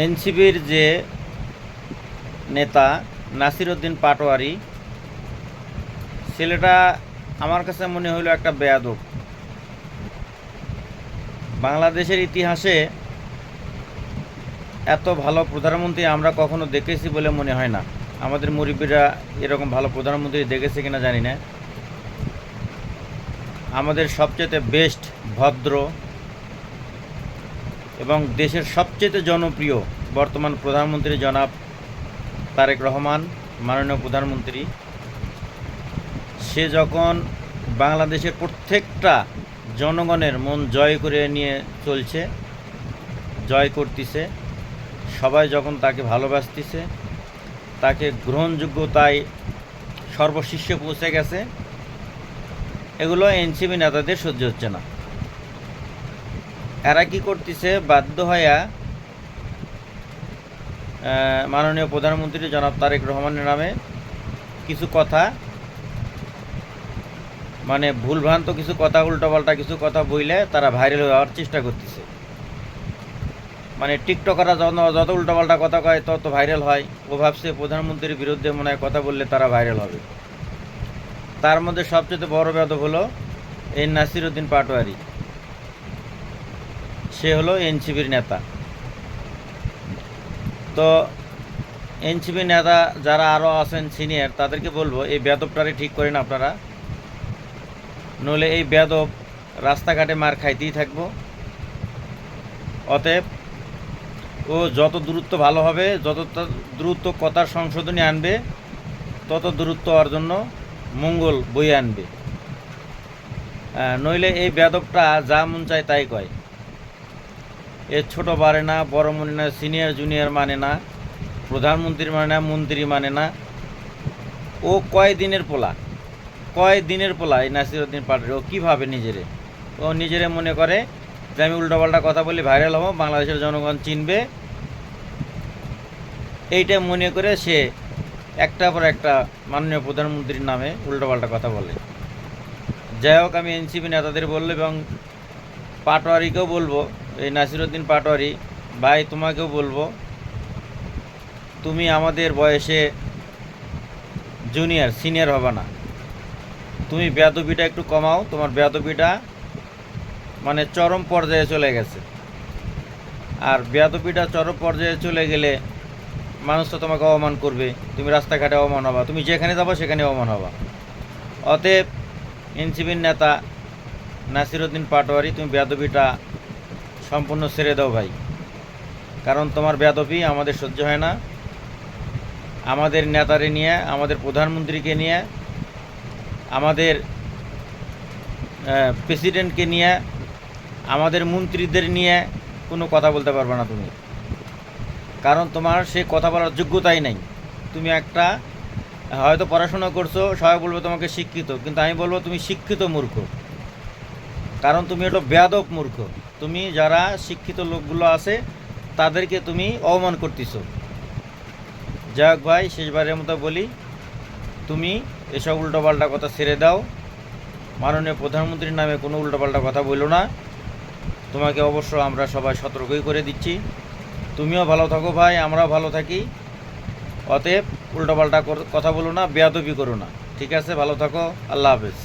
এনসিপির যে নেতা নাসিরউদ্দিন পাটোয়ারি, ছেলেটা আমার কাছে মনে হলো একটা বেয়াদব। বাংলাদেশের ইতিহাসে এত ভালো প্রধানমন্ত্রী আমরা কখনো দেখেছি বলে মনে হয় না। আমাদের মুরব্বীরা এরকম ভালো প্রধানমন্ত্রী দেখেছে কিনা জানি না। আমাদের সবচেয়ে বেস্ট, ভদ্র এবং দেশের সবচেয়ে জনপ্রিয় বর্তমান প্রধানমন্ত্রী জনাব তারেক রহমান, মাননীয় প্রধানমন্ত্রী। সে যখন বাংলাদেশের প্রত্যেকটা জনগণের মন জয় করে নিয়ে চলছে, জয় করতেছে, সবাই যখন তাকে ভালোবাসতেছে, তাকে গ্রহণযোগ্যতায় সর্বশীর্ষে পৌঁছে গেছে, এগুলো এনসিপি নেতাদের সহ্য হচ্ছে না। এরা কি করতেছে, বাধ্য হইয়া মাননীয় প্রধানমন্ত্রী জনাব তারেক রহমানের নামে কিছু কথা, মানে ভুলভ্রান্ত কিছু কথা, উল্টোপাল্টা কিছু কথা বইলে তারা ভাইরাল হওয়ার চেষ্টা করতেছে। মানে টিকটকাররা যত উল্টোপাল্টা কথা কয় তত ভাইরাল হয়। ও ভাবছে প্রধানমন্ত্রীর বিরুদ্ধে মনে হয় কথা বললে তারা ভাইরাল হবে। তার মধ্যে সবচেয়ে বড় বেয়াদব হলো এই নাসিরউদ্দিন পাটোয়ারি। সে হলো এনসিপির নেতা। তো এনসিপি নেতা যারা আরও আছেন সিনিয়র, তাদেরকে বলবো এই বেয়াদবটারে ঠিক করেন আপনারা, নইলে এই বেয়াদব রাস্তাঘাটে মার খাইতেই থাকবো। অতএব ও যত দূরত্ব ভালো হবে, যত দ্রুত কথার সংশোধনী আনবে, তত দূরত্ব ওর জন্য মঙ্গল বয়ে আনবে। নইলে এই বেয়াদবটা যা মন চায় তাই কয়। এ ছোট বাড়ে না, বড় মনে না, সিনিয়র জুনিয়র মানে না, প্রধানমন্ত্রী মানে না, মন্ত্রী মানে না। ও কয় দিনের পোলা এই নাসিরউদ্দিন পাটোয়ারি। ও কীভাবে ও নিজেরে মনে করে যে আমি উল্টোপাল্টা কথা বলি ভাইরাল হবো, বাংলাদেশের জনগণ চিনবে, এইটা মনে করে সে একটার পর একটা মাননীয় প্রধানমন্ত্রীর নামে উল্টোপাল্টা কথা বলে। যাই হোক, আমি এনসিপি নেতাদের বলবো এবং পাটোয়ারিকেও বলবো, এই নাসিরউদ্দিন পাটোয়ারি ভাই, তোমাকেও বলবো, তুমি আমাদের বয়সে জুনিয়র, সিনিয়র হবে না। তুমি বেয়াদবিটা একটু কমাও। তোমার বেয়াদবিটা মানে চরম পর্যায়ে চলে গেছে। আর বেয়াদবিটা চরম পর্যায়ে চলে গেলে মানুষ তো তোমাকে অপমান করবে, তুমি রাস্তাঘাটে অপমান হবা, তুমি যেখানে যাবো সেখানে অপমান হবা। অতএব এনসিপির নেতা নাসিরউদ্দিন পাটোয়ারি, তুমি বেয়াদবিটা সম্পূর্ণ ছেড়ে দাও ভাই, কারণ তোমার বেয়াদবি আমাদের সহ্য হয় না। আমাদের নেতারে নিয়ে, আমাদের প্রধানমন্ত্রীকে নিয়ে, আমাদের প্রেসিডেন্টকে নিয়ে, আমাদের মন্ত্রীদের নিয়ে কোনো কথা বলতে পারবে না তুমি, কারণ তোমার সে কথা বলার যোগ্যতাই নাই। তুমি একটা হয়তো পড়াশোনা করছো, সবাই বলবে তোমাকে শিক্ষিত, কিন্তু আমি বলবো তুমি শিক্ষিত মূর্খ, কারণ তুমি হলো বেয়াদব মূর্খ। তুমি যারা শিক্ষিত লোকগুলো আছে তাদেরকে তুমি অপমান করতেছো। যাই হোক ভাই, শেষবারের মতো বলি, তুমি এসব উল্টোপাল্টা কথা ছেড়ে দাও। মাননীয় প্রধানমন্ত্রীর নামে কোনো উল্টোপাল্টা কথা বলো না। তোমাকে অবশ্য আমরা সবাই সতর্কই করে দিচ্ছি। তুমিও ভালো থাকো ভাই, আমরাও ভালো থাকি। অতএব উল্টোপাল্টা কথা বলো না, বেয়াদবি করো না। ঠিক আছে, ভালো থাকো, আল্লাহ হাফেজ।